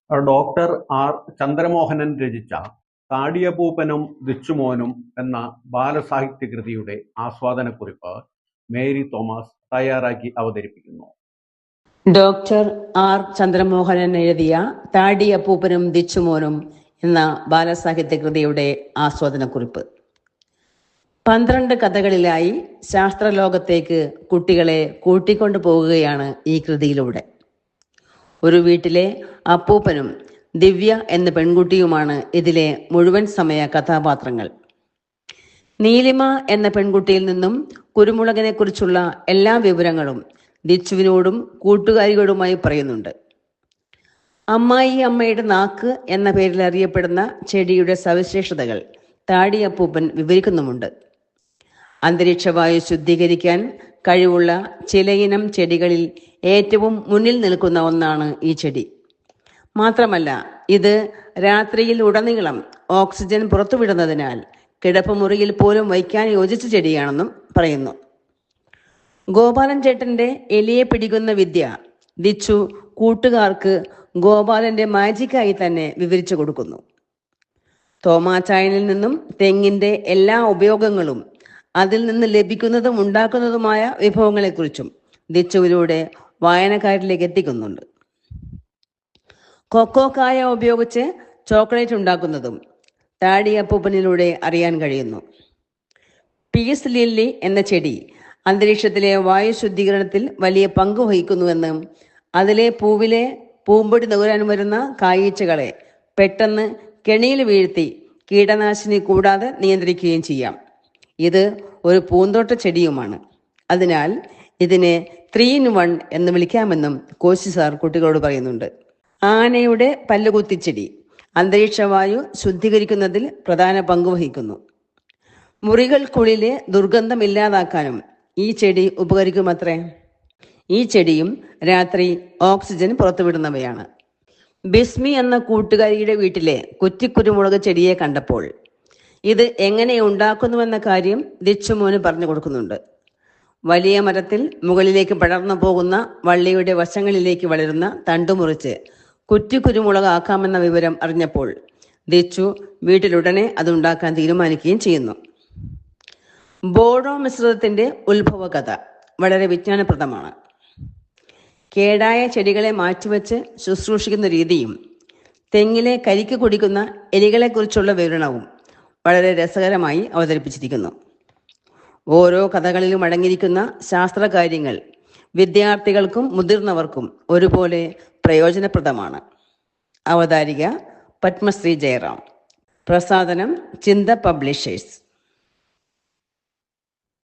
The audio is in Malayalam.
ഡോക്ടർ ആർ ചന്ദ്രമോഹനൻ രചിച്ച താടിയപൂപ്പനും ദിച്ചുമോനും എന്ന ബാലസാഹിത്യകൃതിയുടെ ആസ്വാദനക്കുറിപ്പ് മേരി തോമസ് തയ്യാറാക്കി അവതരിപ്പിക്കുന്നു. ഡോക്ടർ ആർ ചന്ദ്രമോഹനൻ എഴുതിയ താടിയപ്പൂപ്പനും ദിച്ചുമോനും എന്ന ബാലസാഹിത്യകൃതിയുടെ ആസ്വാദനക്കുറിപ്പ്. 12 കഥകളിലായി ശാസ്ത്രലോകത്തേക്ക് കുട്ടികളെ കൂട്ടിക്കൊണ്ടു പോകുകയാണ് ഈ കൃതിയിലൂടെ. ഒരു വീട്ടിലെ അപ്പൂപ്പനും ദിവ്യ എന്ന പെൺകുട്ടിയുമാണ് ഇതിലെ മുഴുവൻ സമയ കഥാപാത്രങ്ങൾ. നീലിമ എന്ന പെൺകുട്ടിയിൽ നിന്നും കുരുമുളകിനെ കുറിച്ചുള്ള എല്ലാ വിവരങ്ങളും ദിച്ചുവിനോടും കൂട്ടുകാരികളോടുമായി പറയുന്നുണ്ട്. അമ്മായി അമ്മയുടെ നാക്ക് എന്ന പേരിൽ അറിയപ്പെടുന്ന ചെടിയുടെ സവിശേഷതകൾ താടിയപ്പൂപ്പൻ വിവരിക്കുന്നുമുണ്ട്. അന്തരീക്ഷവായു ശുദ്ധീകരിക്കാൻ കഴിവുള്ള ചിലയിനം ചെടികളിൽ ഏറ്റവും മുന്നിൽ നിൽക്കുന്ന ഒന്നാണ് ഈ ചെടി. മാത്രമല്ല, ഇത് രാത്രിയിൽ ഉടനീളം ഓക്സിജൻ പുറത്തുവിടുന്നതിനാൽ കിടപ്പുമുറിയിൽ പോലും വയ്ക്കാൻ യോജിച്ച ചെടിയാണെന്നും പറയുന്നു. ഗോപാലൻ ചേട്ടന്റെ എലിയെ പിടിക്കുന്ന വിദ്യ ദിച്ചു കൂട്ടുകാർക്ക് ഗോപാലന്റെ മാജിക്കായി തന്നെ വിവരിച്ചു കൊടുക്കുന്നു. തോമാച്ചായനിൽ നിന്നും തെങ്ങിന്റെ എല്ലാ ഉപയോഗങ്ങളും അതിൽ നിന്ന് ലഭിക്കുന്നതും ഉണ്ടാക്കുന്നതുമായ വിഭവങ്ങളെക്കുറിച്ചും ദിച്ചുവിലൂടെ വായനക്കാരിലേക്ക് എത്തിക്കുന്നുണ്ട്. കൊക്കോ കായ ഉപയോഗിച്ച് ചോക്ലേറ്റ് ഉണ്ടാക്കുന്നതും താടിയപ്പൂപ്പനിലൂടെ അറിയാൻ കഴിയുന്നു. പീസ് ലില്ലി എന്ന ചെടി അന്തരീക്ഷത്തിലെ വായു ശുദ്ധീകരണത്തിൽ വലിയ പങ്ക് വഹിക്കുന്നുവെന്നും അതിലെ പൂവിലെ പൂമ്പൊടി നുകരാൻ വരുന്ന കായീച്ചകളെ പെട്ടെന്ന് കെണിയിൽ വീഴ്ത്തി കീടനാശിനി കൂടാതെ നിയന്ത്രിക്കുകയും ചെയ്യാം. ഇത് ഒരു പൂന്തോട്ട ചെടിയുമാണ്. അതിനാൽ ഇതിനെ 3 in 1 എന്ന് വിളിക്കാമെന്നും കോശി സാർ കുട്ടികളോട് പറയുന്നുണ്ട്. ആനയുടെ പല്ലുകുത്തിച്ചെടി അന്തരീക്ഷവായു ശുദ്ധീകരിക്കുന്നതിൽ പ്രധാന പങ്ക് വഹിക്കുന്നു. മുറികൾക്കുള്ളിലെ ദുർഗന്ധം ഇല്ലാതാക്കാനും ഈ ചെടി ഉപകരിക്കുമത്രേ. ഈ ചെടിയും രാത്രി ഓക്സിജൻ പുറത്തുവിടുന്നവയാണ്. ബിസ്മി എന്ന കൂട്ടുകാരിയുടെ വീട്ടിലെ കുറ്റിക്കുരുമുളക് ചെടിയെ കണ്ടപ്പോൾ ഇത് എങ്ങനെ ഉണ്ടാക്കുന്നുവെന്ന കാര്യം ദിച്ചുമോന് പറഞ്ഞു കൊടുക്കുന്നുണ്ട്. വലിയ മരത്തിൽ മുകളിലേക്ക് പടർന്നു പോകുന്ന വള്ളിയുടെ വശങ്ങളിലേക്ക് വളരുന്ന തണ്ടുമുറിച്ച് കുറ്റിക്കുരുമുളക് ആക്കാമെന്ന വിവരം അറിഞ്ഞപ്പോൾ ദിച്ചു വീട്ടിലുടനെ അതുണ്ടാക്കാൻ തീരുമാനിക്കുകയും ചെയ്യുന്നു. ബോഡോ മിശ്രിതത്തിന്റെ ഉത്ഭവ കഥ വളരെ വിജ്ഞാനപ്രദമാണ്. കേടായ ചെടികളെ മാറ്റിവെച്ച് ശുശ്രൂഷിക്കുന്ന രീതിയും തെങ്ങിലെ കരിക്ക് കുടിക്കുന്ന എലികളെക്കുറിച്ചുള്ള വിവരണവും വളരെ രസകരമായി അവതരിപ്പിച്ചിരിക്കുന്നു. ഓരോ കഥകളിലും അടങ്ങിയിരിക്കുന്ന ശാസ്ത്രകാര്യങ്ങൾ വിദ്യാർത്ഥികൾക്കും മുതിർന്നവർക്കും ഒരുപോലെ പ്രയോജനപ്രദമാണ്. അവതാരിക പത്മശ്രീ ജയറാം. പ്രസാധനം ചിന്ത പബ്ലിഷേഴ്സ്.